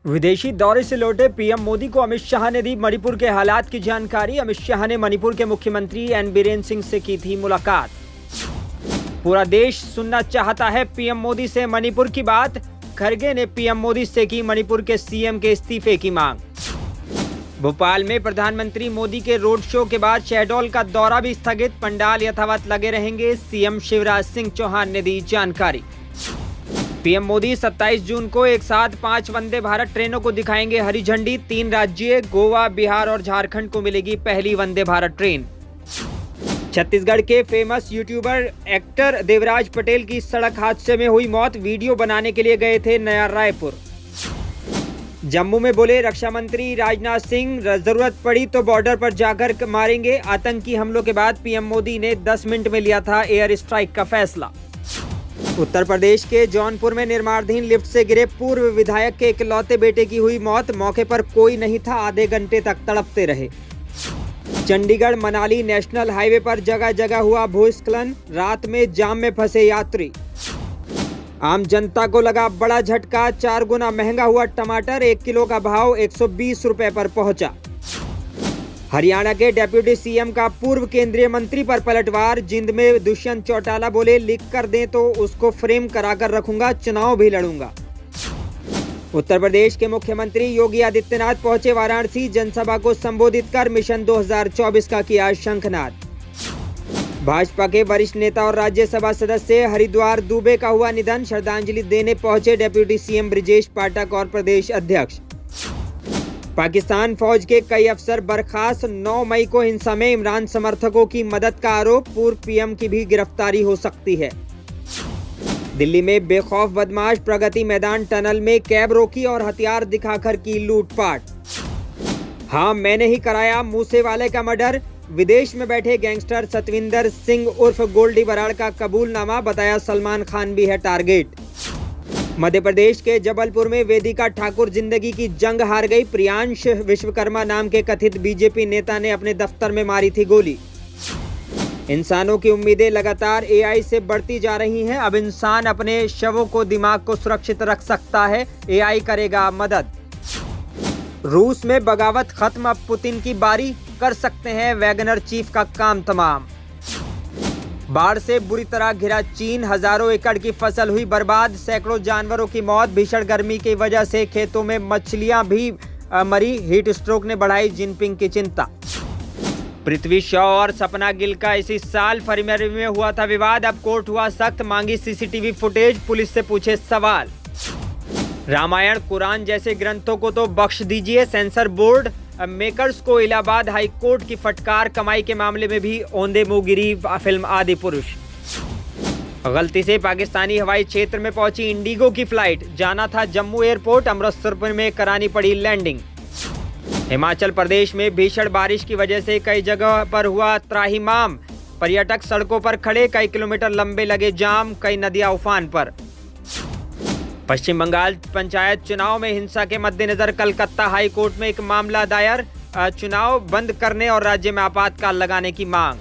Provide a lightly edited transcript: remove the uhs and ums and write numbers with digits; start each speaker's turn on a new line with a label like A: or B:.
A: विदेशी दौरे से लौटे पीएम मोदी को अमित शाह ने दी मणिपुर के हालात की जानकारी। अमित शाह ने मणिपुर के मुख्यमंत्री एन बीरेन सिंह से की थी मुलाकात। पूरा देश सुनना चाहता है पीएम मोदी से मणिपुर की बात। खरगे ने पीएम मोदी से की मणिपुर के सीएम के इस्तीफे की मांग। भोपाल में प्रधानमंत्री मोदी के रोड शो के बाद शहडोल का दौरा भी स्थगित। पंडाल यथावत लगे रहेंगे, सीएम शिवराज सिंह चौहान ने दी जानकारी। पीएम मोदी 27 जून को एक साथ 5 वंदे भारत ट्रेनों को दिखाएंगे हरी झंडी। 3 राज्य गोवा, बिहार और झारखंड को मिलेगी पहली वंदे भारत ट्रेन। छत्तीसगढ़ के famous YouTuber actor Devraj Patel की सड़क हादसे में हुई मौत। वीडियो बनाने के लिए गए थे नया रायपुर। जम्मू में बोले रक्षा मंत्री राजनाथ सिंह, जरूरत पड़ी तो बॉर्डर पर जाकर मारेंगे। आतंकी हमलों के बाद पीएम मोदी ने 10 मिनट में लिया था एयर स्ट्राइक का फैसला। उत्तर प्रदेश के जौनपुर में निर्माणाधीन लिफ्ट से गिरे पूर्व विधायक के इकलौते बेटे की हुई मौत। मौके पर कोई नहीं था, आधे घंटे तक तड़पते रहे। चंडीगढ़ मनाली नेशनल हाईवे पर जगह जगह हुआ भूस्खलन। रात में जाम में फंसे यात्री। आम जनता को लगा बड़ा झटका। 4 गुना महंगा हुआ टमाटर। 1 किलो का भाव 120 रुपए पर पहुंचा। हरियाणा के डेप्यूटी सीएम का पूर्व केंद्रीय मंत्री पर पलटवार। जिंद में दुष्यंत चौटाला बोले, लिख कर दें तो उसको फ्रेम कराकर रखूंगा, चुनाव भी लड़ूंगा। उत्तर प्रदेश के मुख्यमंत्री योगी आदित्यनाथ पहुंचे वाराणसी। जनसभा को संबोधित कर मिशन 2024 का किया शंखनाद। भाजपा के वरिष्ठ नेता और राज्यसभा सदस्य हरिद्वार दुबे का हुआ निधन। श्रद्धांजलि देने पहुंचे डेप्यूटी सीएम ब्रिजेश पाठक और प्रदेश अध्यक्ष। पाकिस्तान फौज के कई अफसर बर्खास्त। 9 मई को हिंसा में इमरान समर्थकों की मदद का आरोप। पूर्व पीएम की भी गिरफ्तारी हो सकती है। दिल्ली में बेखौफ बदमाश प्रगति मैदान टनल में कैब रोकी और हथियार दिखाकर की लूटपाट। हाँ, मैंने ही कराया मूसेवाले का मर्डर। विदेश में बैठे गैंगस्टर सतविंदर सिंह उर्फ गोल्डी बराड़ का कबूलनामा। बताया सलमान खान भी है टारगेट। मध्य प्रदेश के जबलपुर में वेदिका ठाकुर जिंदगी की जंग हार गई। प्रियांश विश्वकर्मा नाम के कथित बीजेपी नेता ने अपने दफ्तर में मारी थी गोली। इंसानों की उम्मीदें लगातार एआई से बढ़ती जा रही हैं। अब इंसान अपने शवों को, दिमाग को सुरक्षित रख सकता है, एआई करेगा मदद। रूस में बगावत खत्म, अब पुतिन की बारी। कर सकते हैं वैगनर चीफ का काम तमाम। बाढ़ से बुरी तरह घिरा चीन। हजारों एकड़ की फसल हुई बर्बाद। सैकड़ों जानवरों की मौत। भीषण गर्मी की वजह से खेतों में मछलियां भी मरी। हीट स्ट्रोक ने बढ़ाई जिनपिंग की चिंता। पृथ्वी शॉ और सपना गिल का इसी साल फरवरी में हुआ था विवाद। अब कोर्ट हुआ सख्त, मांगी सीसीटीवी फुटेज, पुलिस से पूछे सवाल। रामायण कुरान जैसे ग्रंथों को तो बख्श दीजिए, सेंसर बोर्ड। मेकर्स को इलाहाबाद हाई कोर्ट की फटकार। कमाई के मामले में भी औंधे मुंह गिरी फिल्म आदि पुरुष। गलती से पाकिस्तानी हवाई क्षेत्र में पहुंची इंडिगो की फ्लाइट। जाना था जम्मू एयरपोर्ट, अमृतसर में करानी पड़ी लैंडिंग। हिमाचल प्रदेश में भीषण बारिश की वजह से कई जगह पर हुआ त्राहिमाम। पर्यटक सड़कों पर खड़े, कई किलोमीटर लंबे लगे जाम। कई नदियां उफान पर। पश्चिम बंगाल पंचायत चुनाव में हिंसा के मद्देनजर कलकत्ता हाई कोर्ट में एक मामला दायर। चुनाव बंद करने और राज्य में आपातकाल लगाने की मांग।